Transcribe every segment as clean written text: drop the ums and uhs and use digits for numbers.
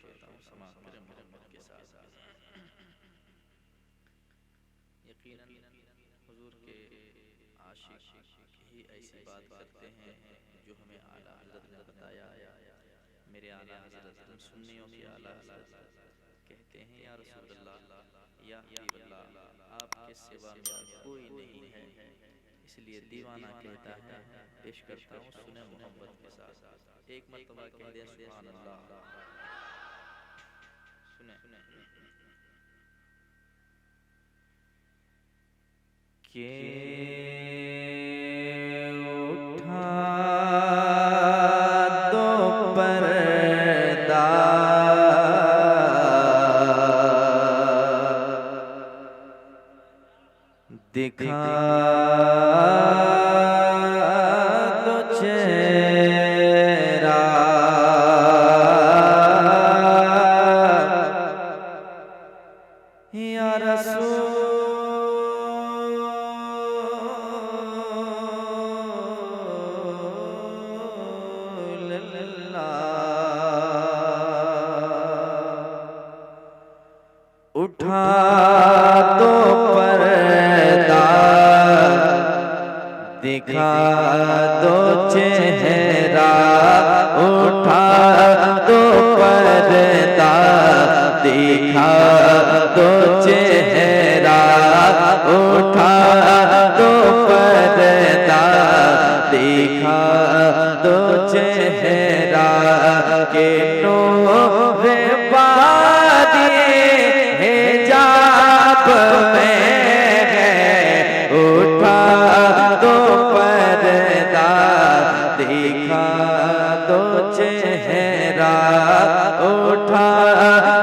करता हूँ समाअत करें मोहब्बत के साथ। यकीनन हुजूर के आशिक ही ऐसी बात करते हैं जो हमें आला हज़रत ने बताया। मेरे आला हज़रत हम सुन्नियों के आला हज़रत कहते हैं, या रसूल अल्लाह, या हबीब अल्लाह, आपके सिवा मेरा कोई नहीं है। इसलिए दीवाना कहता है, पेश करता हूँ सुने मोहब्बत के साथ। एक मर्तबा कह दे सुभान अल्लाह। सुने के उठा दो पर्दा, दिखा दो चेहरा, या रसूल उठा दो पर्दा, दिखा दो चेहरा, उठा दो पर्दा, दिखा दो चेहरा, उठा दो पर्दा, दिखा दो चेहरा, के नूर बादी हिजाब में है, उठा दो पर्दा, दिखा दो चेहरा, उठा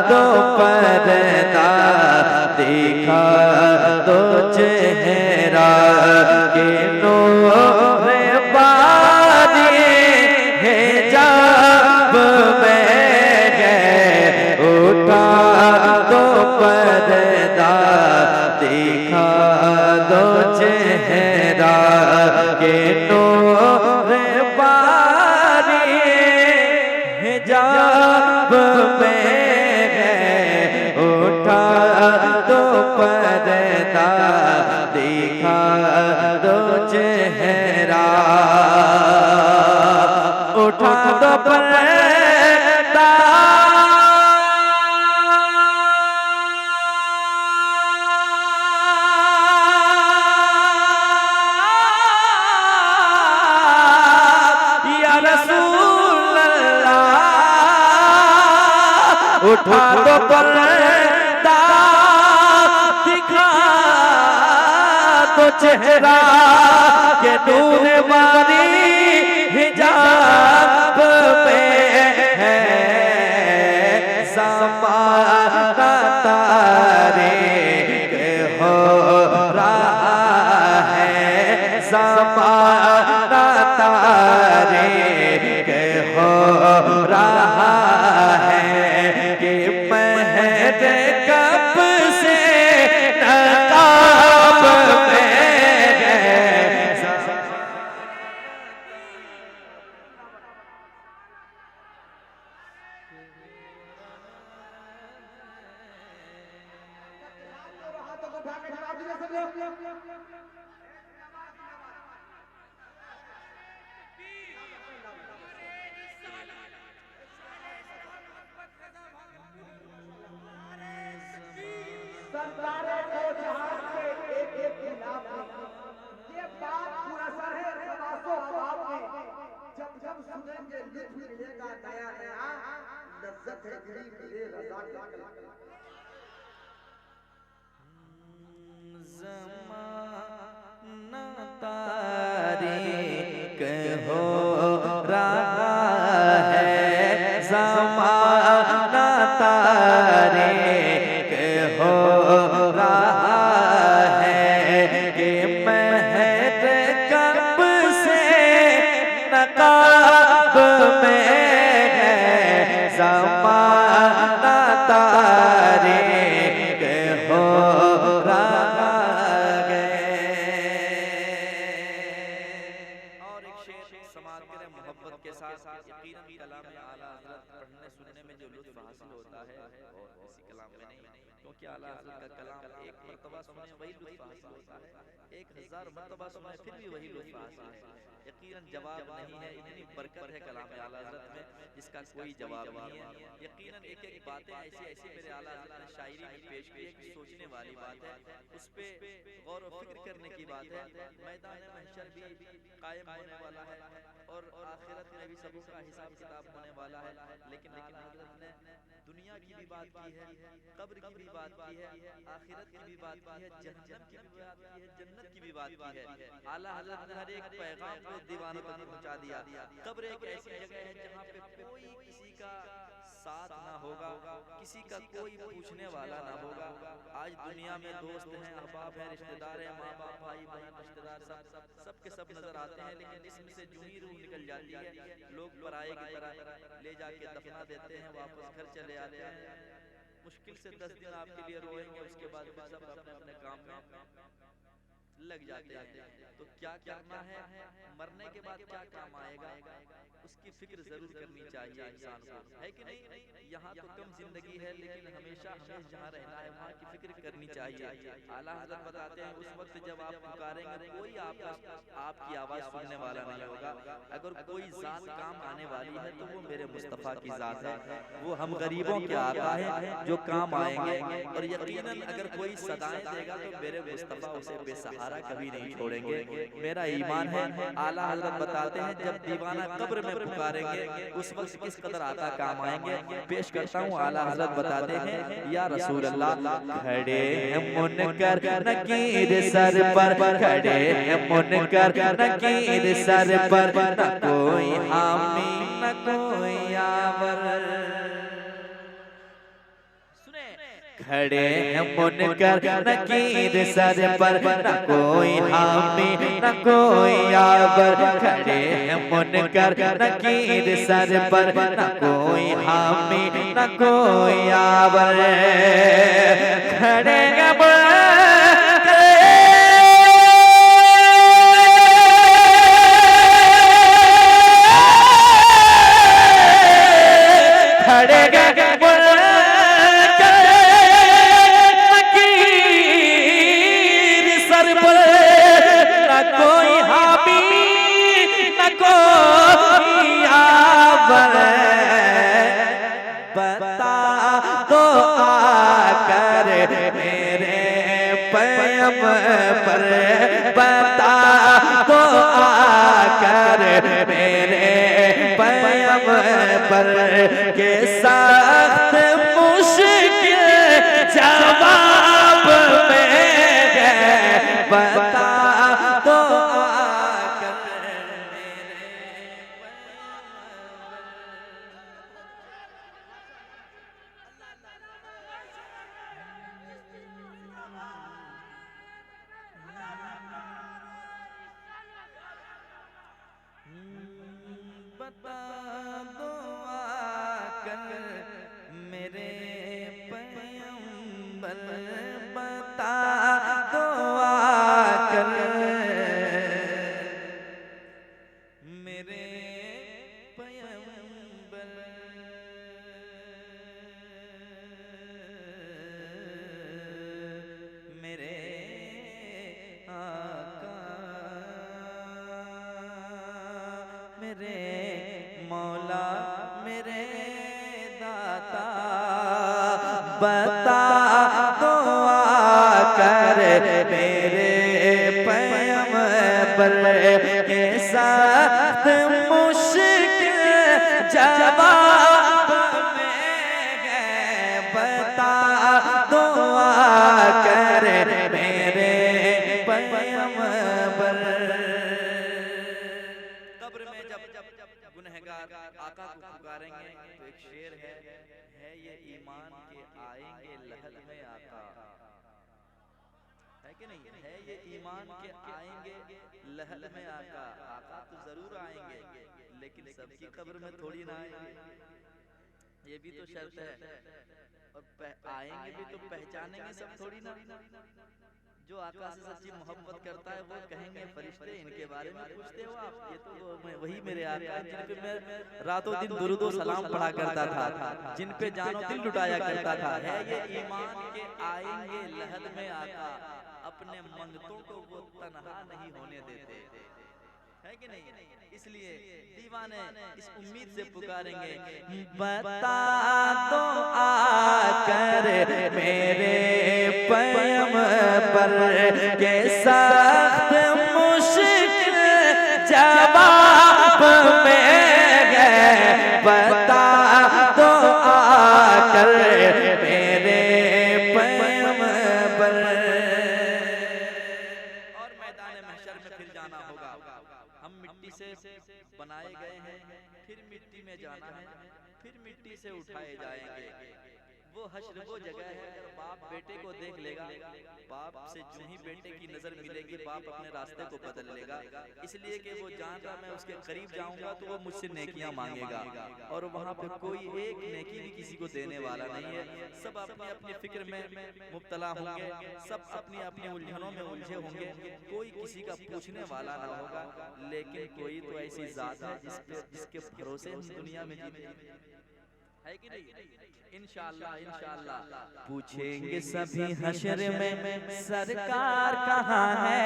दो पर्दा, दिखा दो चेहरा, के नूर बादी हिजाब में है, उठा दो पर्दा, दिखा दो चेहरा, के नूर बारी हिजाब में है, उठा दो पर्दा, दिखा दो चेहरा, उठा दो पर्दा, या रसूल अल्लाह, उठा दो पर्दा, दिखा दो चेहरा, के नूर बारी हिजाब में है, ज़माना तारीक हो रहा है, ज़माना तारीक हो रहा है, कि महर कब से नकाब में है, सरकारे को जहाज के एक एक खिलाफ ये बात पूरा सर है खलासो अबाब में, जब जब सुनेंगे लिख मिलेगा नया नया, लज्जत है दिली मिले रज़ा के ज़माना तारीक हो रहा है, ज़माना तारीक हो रहा है, कि महर कब से नकाब में है, ज़माना तारीक क्योंकि आला हज़रत का कलाम एक मरतबा सुने वही लुत्फ़ हासिल होता है, 1000 मरतबा सुने फिर भी वही लुत्फ़ हासिल है। यकीनन जवाब नहीं है, इतनी बरकत है कलाम आला हज़रत में जिसका कोई जवाब नहीं है। यकीनन एक एक बातें ऐसी ऐसी मेरे आला हज़रत ने शायरी में पेश की है कि सोचने वाली बात है, उस पे गौर व फिक्र करने की बात है। मैदान महशर भी कायम होने वाला है और आखिरत में भी सबों का हिसाब किताब होने वाला है, लेकिन आला हज़रत ने दुनिया की भी बात की है, कब्र की भी बात की है, आखिरत की भी बात की है, जहन्नम की भी बात की है, जन्नत की भी बात की है। आला हज़रत ने हर एक पैगाम को दीवानों तक पहुंचा दिया। कब्र एक ऐसी जगह है जहाँ पे कोई किसी का साथ ना होगा, किसी का कोई पूछने वाला ना होगा। आज दुनिया में दोस्त हैं, अहबाब हैं, रिश्तेदार हैं, माँ बाप भाई बहन रिश्तेदार सब के सब नजर आते हैं, लेकिन जिस्म से जूं ही रूह निकल जाती है, लोग पराये की तरह ले जाके दफना देते हैं, वापस घर चले आते हैं। मुश्किल से 10 दिन आपके लिए रोएंगे, उसके बाद फिर सब अपने अपने काम में लग जाते हैं। तो क्या करना है, मरने के बाद क्या काम आएगा, उसकी फिक्र जरूर करनी चाहिए इंसान को, है कि नहीं। यहाँ तो कम जिंदगी है, लेकिन हमेशा हमें जहाँ रहना है वहाँ की फिक्र करनी चाहिए। आला हज़रत बताते हैं उस वक्त जब आप पुकारेंगे कोई आपकी आवाज़ सुनने वाला नहीं होगा। अगर कोई जात काम आने वाली है तो वो मेरे मुस्तफ़ा की जात है, वो हम गरीबों के आका है जो काम आएंगे। और यकीनन अगर कोई सदाएं देगा तो मेरे मुस्तफ़ा उसे बेसहारा कभी नहीं छोड़ेंगे, मेरा ईमान है। आला हज़रत बताते हैं जब दीवाना कब्र में पुकारेंगे उस वक्त किस कदर आता काम आएंगे। पेश करता हूँ, आला हज़रत बताते हैं या रसूल अल्लाह, खड़े हैं मुनकर नकीर सर पर, खड़े हैं मुनकर नकीर सर पर, न कोई हामी न कोई यावर। खड़े हैं मुनकर नकीर सर पर, न कोई हामी न कोई यावर। खड़े हैं मुनकर नकीर सर पर, न कोई हामी न कोई यावर। खड़े हैं पर, बता तो आकर मेरे पैम पर के साथ मुश्किल जवाब में है, बता तो आकर बता दो आकर मेरे पैगंबर, बता दो आकर मेरे पैगंबर, मेरे आका मेरे मौला मेरे दाता, बता दो आकर मेरे पैगंबर के साथ मुश्किल जवाब में है, बता दो आकर मेरे पैगंबर। कब्र में जब गुनहगार आका को पुकारेंगे तो एक शेर है ये ईमान के आएंगे लहद में आका, है कि नहीं, है ये ईमान के आएंगे लहद में आका। आका तो जरूर आएंगे, लेकिन सबकी कब्र में थोड़ी ना आएंगे, ये भी तो शर्त है। और आएंगे भी तो पहचानेंगे सब थोड़ी ना। जो आका से सच्ची मोहब्बत करता है वो कहेंगे फरिश्ते इनके बारे में पूछते हो आप, ये तो वही मेरे आका हैं जिन पे मैं रातों दिन दुरूद व सलाम पढ़ा करता था, जिन पे जानो दिल लुटाया करता था। है ये ईमान के में आका अपने मंगतों को वो तन्हा नहीं होने देते, है कि नहीं? इसलिए दीवाने इस उम्मीद से पुकारेंगे, बता दो आकर मेरे पैगंबर के सख्त मुश्किल जवाब में है, बता दो आकर मेरे पैगंबर। और मैदान महशर में फिर जाना होगा। हम मिट्टी से बनाए गए हैं, फिर मिट्टी में जाना है, फिर मिट्टी से उठाए जाएंगे। वो हश्र वो जगह है, अगर बाप बेटे को देख लेगा, बाप से जो ही बेटे की नजर मिलेगी, बाप अपने रास्ते को बदल लेगा। इसलिए कि वो जान रहा मैं उसके करीब जाऊंगा तो वो मुझसे नेकियां मांगेगा, और वहाँ पे कोई एक नेकी भी किसी को देने वाला नहीं है। सब अपनी अपनी फिक्र में मुब्तला होंगे, सब अपनी अपनी उलझनों में उलझे होंगे, कोई किसी का पूछने वाला ना होगा। लेकिन कोई तो ऐसी जात है जिसके भरोसे हम दुनिया में जीते, है कि नहीं? इंशाअल्लाह इंशाअल्लाह पूछेंगे सभी हश्र में सरकार कहाँ है,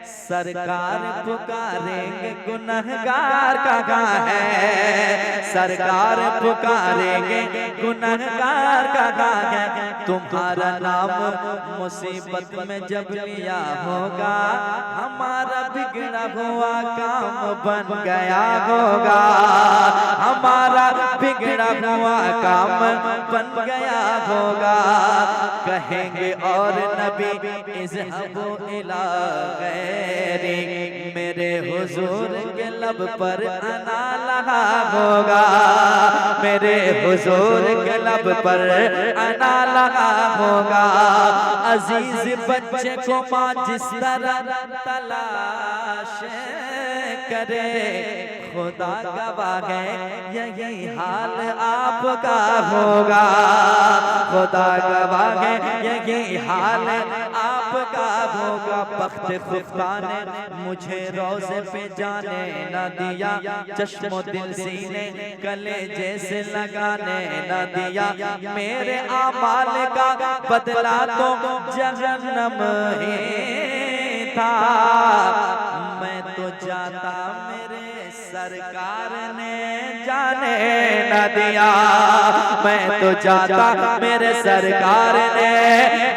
सरकार पुकारेंगे गुनहगार कहाँ है, सरकार पुकारेंगे गुनहगार कहाँ है। तुम्हारा नाम मुसीबत में जब लिया होगा, हमारा बिगड़ा हुआ काम बन गया होगा, हमारा बिगड़ा हुआ काम बन गया होगा। कहेंगे और नबी इज़हबू इला गैरी, मेरे हुजूर के लब पर अना लगा होगा, मेरे हुजूर के लब पर अना लगा होगा। अजीज बच्चे को माँ जिस तरह तलाश करे, खुदा गवाह है यही हाल आपका होगा, खुदा गवाह है यही हाल आपका होगा। बख्त खुदा ने मुझे रोज़े पे जाने न दिया, चश्मो दिल सीने कलेजे से लगाने न दिया, मेरे आमाल का बदला तो जहन्नम ही था। मैं तो जाता मेरे सरकार ने जाने न दिया, मैं तो जाता मेरे सरकार ने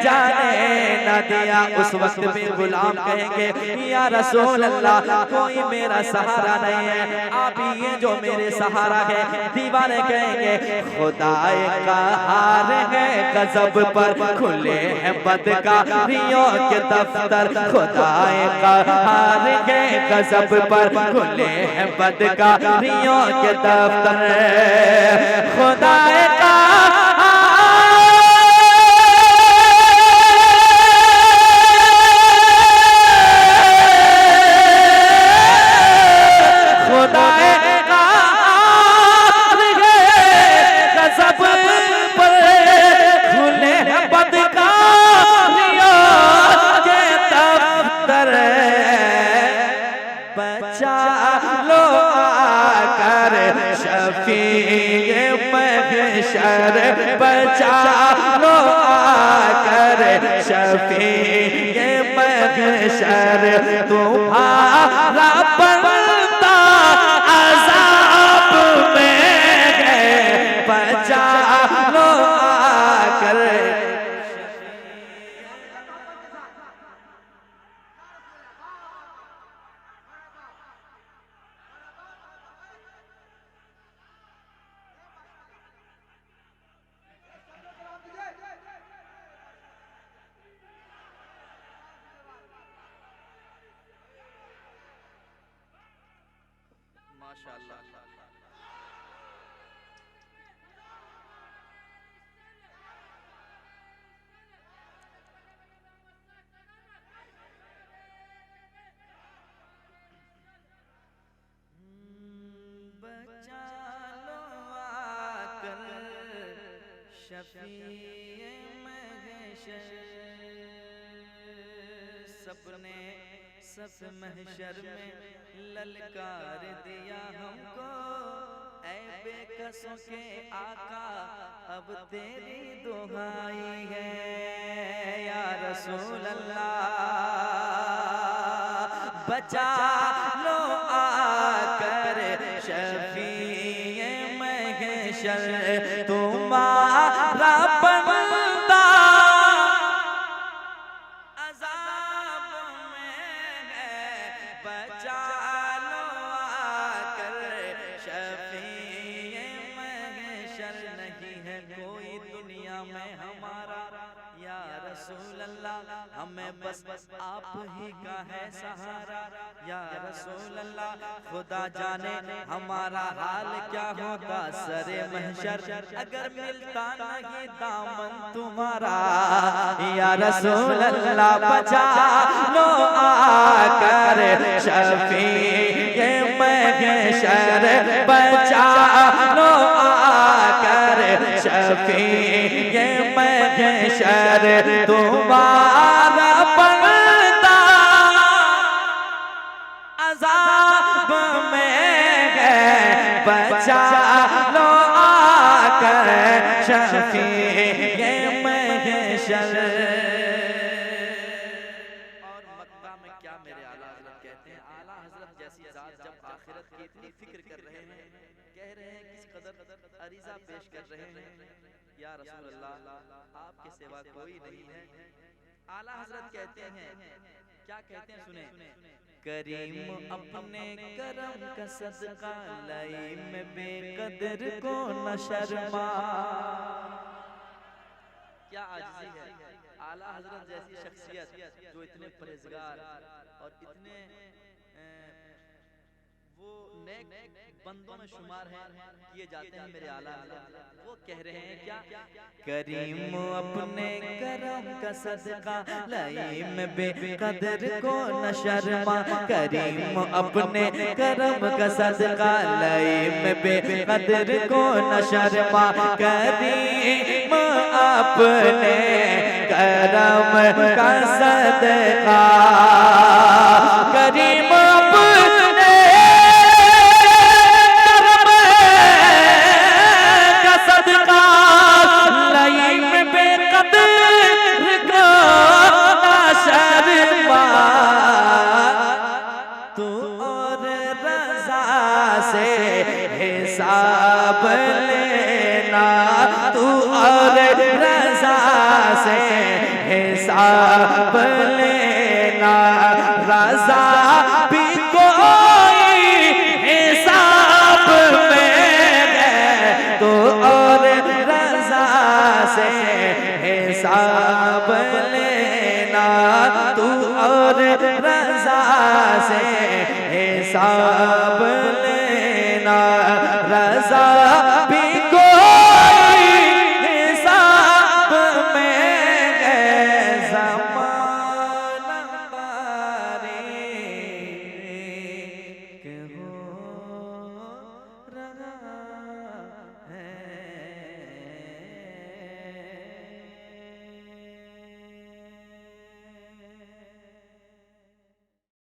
जाने न दिया। उस वक्त में गुलाम कहेंगे या रसूल अल्लाह कोई मेरा सहारा नहीं है, आप ही ये जो मेरे सहारा है। दीवाने कहेंगे खुदाए का हार है गजब पर खुले हैं बदकारियों के दफ्तर, खुदाए का हार है गजब पर खुले हैं बदकारियों के दफ्तर, खुदाए का बचा लो आकर शफीए महशर, तुम्हारा बनता अज़ाब में है, बचा लो आकर। माशाअल्लाह बचा लो आकर शफीए महशर, सबने सब महशर में ललकार दिया हमको, ऐ बेकसों के आका अब तेरी दुहाई है। रसूल अल्लाह बचा लो आकर शफीए महशर तुम्हारा बंदा अज़ाब में है बचा लो आकर शफीए महशर नहीं है कोई दुनिया में हमारा या रसूल अल्लाह हमें बस आप ही का है सहारा या रसूल अल्लाह खुदा जाने हमारा हाल क्या होगा सरे महशर अगर मिलता नहीं दामन तुम्हारा या रसूल अल्लाह बचा लो आकर शफीए महशर बचा लो आकर शफीए महशर तुम्हारा बंदा अज़ाब में है बचा लो आकर शफीए महशर। और मक्का में क्या मेरे आला हज़रत कहते हैं, आला हज़रत जैसी ज़ात जब आखिरत की इतनी फिक्र कर रहे हैं, कह रहे हैं किस कदर अरीज़ा पेश कर रहे हैं या रसूल अल्लाह आपके सिवा कोई नहीं है। आला हज़रत कहते हैं, क्या कहते हैं सुने, करीम अपने करम का सदका लाई में बेकदर को न शर्मा। क्या आजिज़ी है, आला हज़रत जैसी शख्सियत जो इतने परहेज़गार और इतने वो नेक बंदों में शुमार हैं किए जाते हैं मेरे आला हज़रत, वो कह रहे हैं क्या, करीम अपने करम का सदका लाई में बेकदर को न शर्मा। करीम अपने करम का सदका लाई में बेकदर को न शर्मा। करीम अपने करम का सदका करीम अपने हिसाब लेना तू और रज़ा से हिसाब लेना। रज़ा भी कोई हिसाब में है तू और रज़ा से हिसाब लेना तू और रज़ा से हिसाब लेना। रज़ा